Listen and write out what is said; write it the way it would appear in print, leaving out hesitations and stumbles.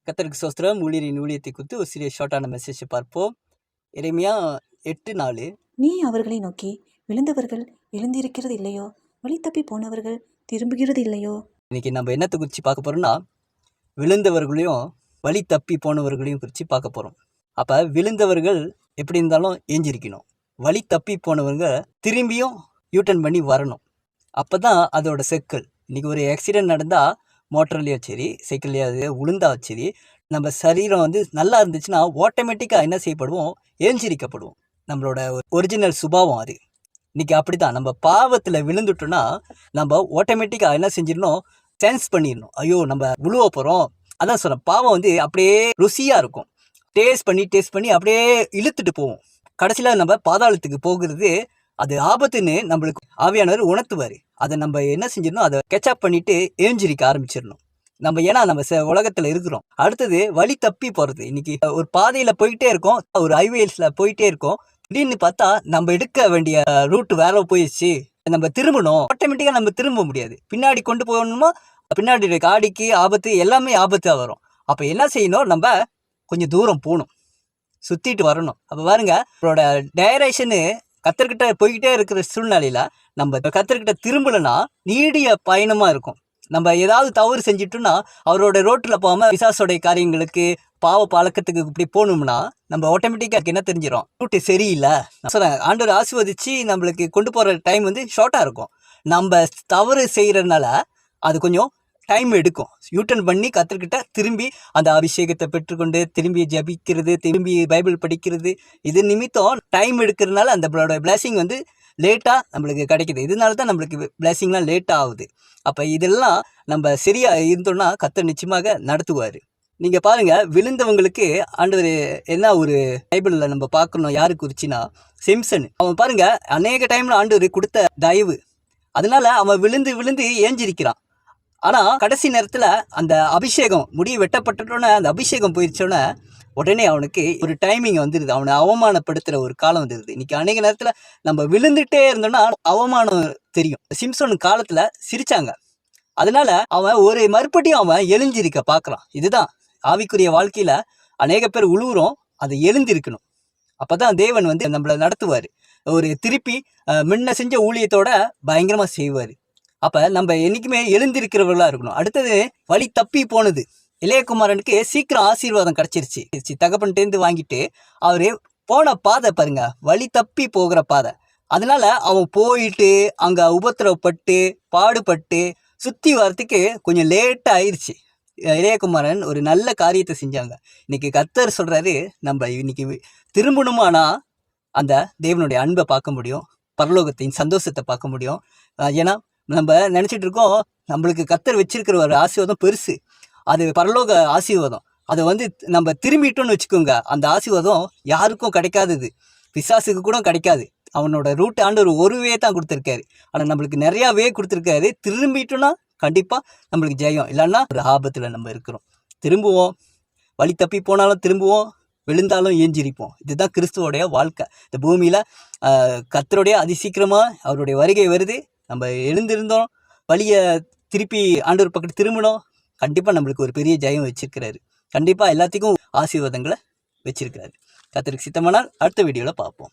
கர்த்தருக்கு ஸ்தோத்திரம். ஊழியரின் ஊழியத்தை குறித்து ஒரு சிறிய ஷார்ட்டான மெசேஜ் பார்ப்போம். எரேமியா 8:4. நீ அவர்களை நோக்கி, விழுந்தவர்கள் எழுந்திருக்கிறது இல்லையோ, வழி தப்பி போனவர்கள் திரும்புகிறது இல்லையோ. இன்னைக்கு நம்ம என்னத்தை குறித்து பார்க்க போறோம்னா, விழுந்தவர்களையும் வழி தப்பி போனவர்களையும் குறித்து பார்க்க போறோம். அப்ப விழுந்தவர்கள் எப்படி இருந்தாலும் ஏஞ்சிருக்கணும். வழி தப்பி போனவங்க திரும்பியும் யூட்டன் பண்ணி வரணும். அப்பதான் அதோட செக்கல். இன்னைக்கு ஒரு ஆக்சிடென்ட் நடந்தா மோட்டர்லேயோ சரி, சைக்கிள்லேயோ அது உளுந்தா சரி, நம்ம சரீரம் நல்லா இருந்துச்சுன்னா ஆட்டோமேட்டிக்காக என்ன செய்யப்படுவோம், ஏஞ்சிரிக்கப்படுவோம். நம்மளோட ஒரிஜினல் சுபாவம் அது. இன்னைக்கு அப்படி தான். நம்ம பாவத்தில் விழுந்துட்டோன்னா நம்ம ஆட்டோமேட்டிக்காக என்ன செஞ்சிடணும், சென்ஸ் பண்ணிடணும். ஐயோ நம்ம விழுவ போகிறோம். அதான் சொல்கிறேன், பாவம் அப்படியே ருசியாக இருக்கும். டேஸ்ட் பண்ணி அப்படியே இழுத்துட்டு போவோம். கடைசியில் நம்ம பாதாளத்துக்கு போகிறது அது ஆபத்துன்னு நம்மளுக்கு ஆவியானவர் உணர்த்துவார். அதை நம்ம என்ன செஞ்சிடணும், அதை கேட்சப் பண்ணிட்டு ஏஞ்சிரிக்க ஆரம்பிச்சிடணும். நம்ம ஏன்னா நம்ம உலகத்தில் இருக்கிறோம். அடுத்தது வழி தப்பி போகிறது. இன்னைக்கு ஒரு பாதையில் போயிட்டே இருக்கோம், ஒரு ஹைவேஸில் போயிட்டே இருக்கோம். திடீர்னு பார்த்தா நம்ம எடுக்க வேண்டிய ரூட் வேற போயிடுச்சு, நம்ம திரும்பணும். ஆட்டோமேட்டிக்காக நம்ம திரும்ப முடியாது. பின்னாடி கொண்டு போகணுமா, பின்னாடி காடிக்கு ஆபத்து, எல்லாமே ஆபத்தாக வரும். அப்போ என்ன செய்யணும், நம்ம கொஞ்சம் தூரம் போகணும், சுற்றிட்டு வரணும். அப்போ பாருங்க, நம்மளோட டைரக்ஷனு கத்தர்கிட்ட போய்கிட்டே இருக்கிற சூழ்நிலையில நம்ம கத்தர்கிட்ட திரும்பலன்னா நீடிய பயணமா இருக்கும். நம்ம ஏதாவது தவறு செஞ்சிட்டோம்னா அவரோட ரோட்டில் போகாம பிசாசோடைய காரியங்களுக்கு பாவ பழக்கத்துக்கு இப்படி போகணும்னா நம்ம ஆட்டோமேட்டிக்காக என்ன தெரிஞ்சிடும், ரூட்டு சரியில்லை. சொல்றேன், ஆண்டவர் ஆசீர்வதிச்சு நம்மளுக்கு கொண்டு போகிற டைம் ஷார்ட்டாக இருக்கும். நம்ம தவறு செய்கிறதுனால அது கொஞ்சம் டைம் எடுக்கும். யூட்டன் பண்ணி கத்தர்கிட்ட திரும்பி அந்த அபிஷேகத்தை பெற்றுக்கொண்டு திரும்பி ஜபிக்கிறது, திரும்பி பைபிள் படிக்கிறது, இது நிமித்தம் டைம் எடுக்கிறதுனால அந்த பிளெஸிங் லேட்டாக நம்மளுக்கு கிடைக்குது. இதனால தான் நம்மளுக்கு பிளெஸிங்லாம் லேட்டாக ஆகுது. அப்போ இதெல்லாம் நம்ம சரியாக இருந்தோம்னா கத்தர் நிச்சயமாக நடத்துவார். நீங்கள் பாருங்கள், விழுந்தவங்களுக்கு ஆண்டவர் என்ன ஒரு பைபிளில் நம்ம பார்க்கணும், யாரு குறிச்சின்னா சிம்சன். அவன் பாருங்கள், அநேக டைமில் ஆண்டவர் கொடுத்த தயவு, அதனால அவன் விழுந்து ஏஞ்சிருக்கிறான். ஆனால் கடைசி நேரத்தில் அந்த அபிஷேகம் முடிவு வெட்டப்பட்டோன்னே அந்த அபிஷேகம் போயிடுச்சோன்னே உடனே அவனுக்கு ஒரு டைமிங் வந்துடுது. அவனை அவமானப்படுத்துகிற ஒரு காலம் வந்துடுது. இன்றைக்கி அநேக நேரத்தில் நம்ம விழுந்துட்டே இருந்தோன்னா அவமானம் தெரியும். சிம்சன் காலத்தில் சிரித்தாங்க, அதனால அவன் ஒரு மறுபடியும் அவன் எழுந்திருக்க பார்க்குறான். இதுதான் ஆவிக்குரிய வாழ்க்கையில் அநேக பேர் உழுவுறோம், அதை எழுந்திருக்கணும். அப்போ தான் தேவன் நம்மளை நடத்துவார். ஒரு திருப்பி முன்ன செஞ்ச ஊழியத்தோட பயங்கரமாக செய்வார். அப்போ நம்ம என்றைக்குமே எழுந்திருக்கிறவர்களாக இருக்கணும். அடுத்தது வழி தப்பி போனது. இளையகுமாரனுக்கு சீக்கிரம் ஆசீர்வாதம் கிடச்சிருச்சு. தகப்பன்ட்டேருந்து வாங்கிட்டு அவர் போன பாதை பாருங்க, வழி தப்பி போகிற பாதை. அதனால அவன் போயிட்டு அங்கே உபத்திரவப்பட்டு பாடுபட்டு சுற்றி வரத்துக்கு கொஞ்சம் லேட்டாக ஆயிடுச்சு. இளையகுமாரன் ஒரு நல்ல காரியத்தை செஞ்சாங்க. இன்னைக்கு கர்த்தர் சொல்கிறாரு, நம்ம இன்னைக்கு திரும்பணுமானா அந்த தேவனுடைய அன்பை பார்க்க முடியும், பரலோகத்தின் சந்தோஷத்தை பார்க்க முடியும். ஏன்னா நம்ம நினச்சிட்டு இருக்கோம், நம்மளுக்கு கர்த்தர் வச்சிருக்கிற ஒரு ஆசீர்வாதம் பெருசு, அது பரலோக ஆசீர்வாதம். அதை நம்ம திரும்பிட்டோன்னு வச்சுக்கோங்க, அந்த ஆசீர்வாதம் யாருக்கும் கிடைக்காதது, பிசாசுக்கு கூட கிடைக்காது. அவனோட ரூட் ஆண்டவர் ஒரு வே தான் கொடுத்துருக்காரு, ஆனால் நம்மளுக்கு நிறையா வே கொடுத்துருக்காரு. திரும்பிட்டோன்னா கண்டிப்பாக நம்மளுக்கு ஜெயம், இல்லைன்னா ஒரு ஆபத்தில் நம்ம இருக்கிறோம். திரும்புவோம், வழி தப்பி போனாலும் திரும்புவோம், விழுந்தாலும் ஏஞ்சிரிப்போம். இதுதான் கிறிஸ்துவோடைய வாழ்க்கை. இந்த பூமியில் கர்த்தருடைய அதிசீக்கிரமாக அவருடைய வருகை வருது. நம்ம எழுந்திருந்தோம், வழியை திருப்பி ஆண்டவர் பக்கத்து திரும்பினோம், கண்டிப்பாக நம்மளுக்கு ஒரு பெரிய ஜெயம் வச்சிருக்கிறாரு. கண்டிப்பாக எல்லாத்துக்கும் ஆசீர்வாதங்களை வச்சிருக்கிறாரு. கர்த்தருக்கு சித்தமானால் அடுத்த வீடியோவில் பார்ப்போம்.